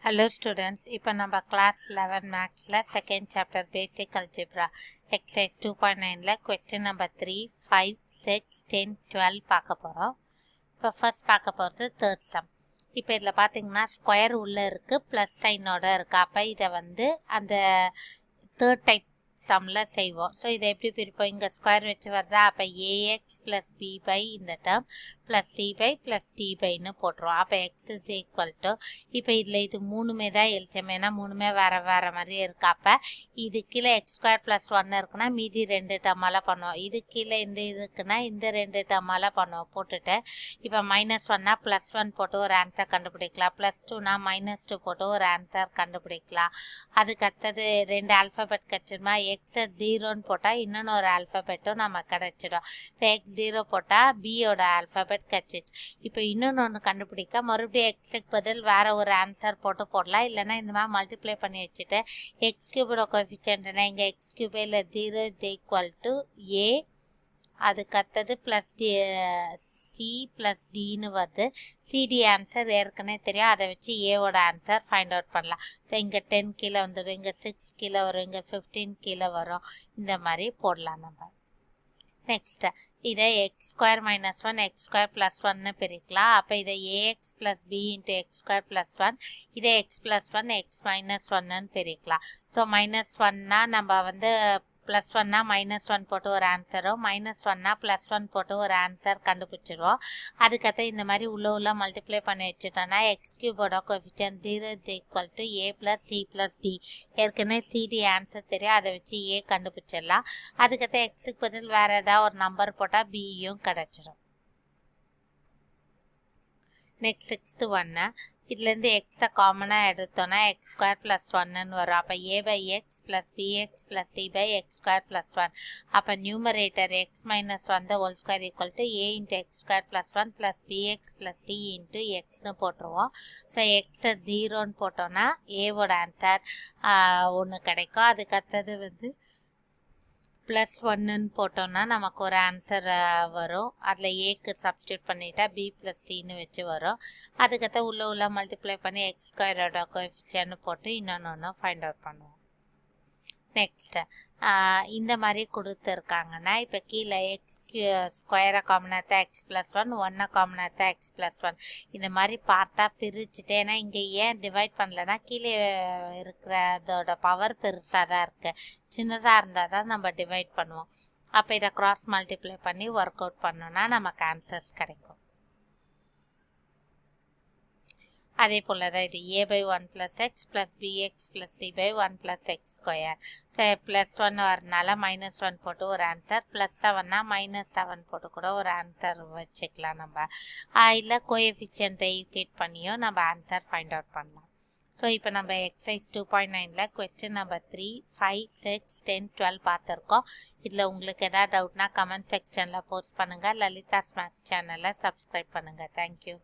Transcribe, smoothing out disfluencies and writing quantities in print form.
Hello students, இப்போ நம்ம class 11 Mathsல second chapter basic algebra exercise 2.9ல question number 3, 5, 6, 10, 12 பார்க்க போறோம். இப்போ first பார்க்க போறது third sum. இப்போ இதில் பார்த்தீங்கன்னா ஸ்கொயர் உள்ள இருக்கு ப்ளஸ் சைனோட இருக்கு. அப்போ இதை வந்து அந்த தேர்ட் டைப் சம்ல செய்வோம். ஸோ இதை எப்படி பிரிப்போம்? இங்கே ஸ்கொயர் வச்சு வருதா? அப்போ ஏஎக்ஸ் ப்ளஸ் பி பை இந்த term plus c by plus d பைன்னு போட்டுருவோம். அப்போ எக்ஸ் இஸ் ஈக்குவல் டு இப்போ இதில் இது மூணுமே தான் எல்சியம், ஏன்னா மூணுமே வேறு வேறு மாதிரி இருக்கு. அப்போ இது கீழே எக்ஸ் ஸ்கொயர் ப்ளஸ் 1 இருக்குன்னா மீதி 2 டேர்மால் பண்ணுவோம். இது கீழே இந்த இதுக்குன்னா இந்த 2 டேர்மால் பண்ணுவோம். போட்டுட்டு இப்போ -1னா +1 போட்டு ஒரு ஆன்சர் கண்டுபிடிக்கலாம், +2னா -2 போட்டு ஒரு ஆன்சர் கண்டுபிடிக்கலாம். அதுக்கு அடுத்தது 2 ஆல்ஃபபெட் கிடச்சிடுமா? எக்ஸ் 0ன்னு போட்டால் இன்னொன்று ஒரு ஆல்ஃபபெட்டும் நம்ம கிடச்சிடும். இப்போ எக்ஸ் 0 போட்டால் பியோட ஆல்ஃபபெட் கிடச்சிச்சு. இப்போ இன்னொன்று ஒன்று கண்டுபிடிக்க மறுபடியும் எக்ஸுக்கு பதில் வேற ஒரு ஆன்சர் போடலாம். இல்லைன்னா இந்த மாதிரி மல்டிப்ளை பண்ணி வச்சுட்டு எக்ஸ் கியூபோட கோஎஃபிஷியன்ட்னா இங்கே எக்ஸ் கியூபில் 0 இஸ் ஈக்குவல் டு ஏ, அதுக்கு அடுத்தது ப்ளஸ் டி சி ப்ளஸ் டின்னு வருது. சிடி ஆன்சர் ஏற்கனவே தெரியும், அதை வச்சு ஏவோட ஆன்சர் ஃபைண்ட் அவுட் பண்ணலாம். ஸோ இங்கே 10 கீழே வந்துடும், இங்கே 6 கீழே வரும், இங்கே 15 கீழே வரும். இந்த மாதிரி போடலாம் நம்ம. நெக்ஸ்ட் இதை x square -1 x square plus 1ன்னு பிரிக்கலாம். அப்போ இதை a x plus b into x square plus 1, இதை எக்ஸ் ப்ளஸ் 1 எக்ஸ் -1ன்னு பிரிக்கலாம். ஸோ -1னா நம்ம வந்து +1னா -1 போட்டு ஒரு ஆன்சரும், -1னா +1 போட்டு ஒரு ஆன்சர் கண்டுபிடிச்சிடுவோம். அதுக்கடுத்து இந்த மாதிரி உள்ள மல்டிப்ளை பண்ணி வச்சுட்டோம்னா எக்ஸ் கியூபோட coefficient 0 is equal to a plus c plus d. ஏற்கனவே சிடி ஆன்சர் தெரியும், அதை வச்சு ஏ கண்டுபிடிச்சிடலாம். அதுக்கடுத்து எக்ஸுக்கு பதில் வேற ஏதாவது ஒரு நம்பர் போட்டால் பியும் கிடச்சிடும். நெக்ஸ்ட் 6th ஒன்று, இதுலேருந்து எக்ஸை காமனாக எடுத்தோன்னா எக்ஸ் ஸ்கொயர் ப்ளஸ் 1ன்னு வரும். அப்போ a by x plus b x plus c by x square plus 1. அப்போ numerator x -1 the whole square equal to a into x square plus 1 plus b x plus c into எக்ஸ்னு போட்டுருவோம். So எக்ஸை 0ன்னு போட்டோன்னா ஏவோட answer 1 கிடைக்கும். அதுக்கு அடுத்தது வந்து +1ன்னு போட்டோம்னா நமக்கு ஒரு ஆன்சர் வரும். அதில் ஏக்கு சப்ஸ்டியூட் பண்ணிட்டா பி ப்ளஸ் சின்னு வச்சு வரும். அதுக்கடுத்து உள்ள மல்டிப்ளை பண்ணி எக்ஸ் ஸ்கொயரோட கோஎஃபிஷியன்ட் போட்டு இன்னொன்று ஃபைண்ட் அவுட் பண்ணுவோம். நெக்ஸ்ட் இந்த மாதிரி கொடுத்துருக்காங்கன்னா இப்போ கீழே எக்ஸ் ஸ்கொயரை காமனாக எக்ஸ் ப்ளஸ் 1, 1 காமனாக எக்ஸ் ப்ளஸ் 1, இந்த மாதிரி பார்ட்டாக பிரிச்சுட்டு, ஏன்னா இங்கே ஏன் டிவைட் பண்ணலன்னா கீழே இருக்கிறதோட பவர் பெருசாக தான் இருக்குது, சின்னதாக இருந்தால் தான் நம்ம டிவைட் பண்ணுவோம். அப்போ இதை கிராஸ் மல்டிப்ளை பண்ணி ஒர்க் அவுட் பண்ணோன்னா நமக்கு ஆன்சர்ஸ் கிடைக்கும். அதே போல் தான் இது a by 1 plus x plus b x plus c by 1 plus x square. So +1 வரனால -1 போட்டு ஒரு ஆன்சர், +7னா -7 போட்டு கூட ஒரு ஆன்சர் வச்சுக்கலாம் நம்ம. இல்லை கோஎஃபிஷியன்ட்டை ஈக்குவேட் பண்ணியும் நம்ம ஆன்சர் ஃபைண்ட் அவுட் பண்ணலாம். ஸோ இப்போ நம்ம எக்ஸசைஸ் 2.9ல கொஸ்டின் நம்பர் 3, 5, 6, 10, 12 பார்த்துருக்கோம். இதில் உங்களுக்கு எதாவது டவுட்னா கமெண்ட் செக்ஷனில் போஸ்ட் பண்ணுங்கள். லலிதாஸ் மேத்ஸ் சேனலை சப்ஸ்கிரைப் பண்ணுங்கள். தேங்க்யூ.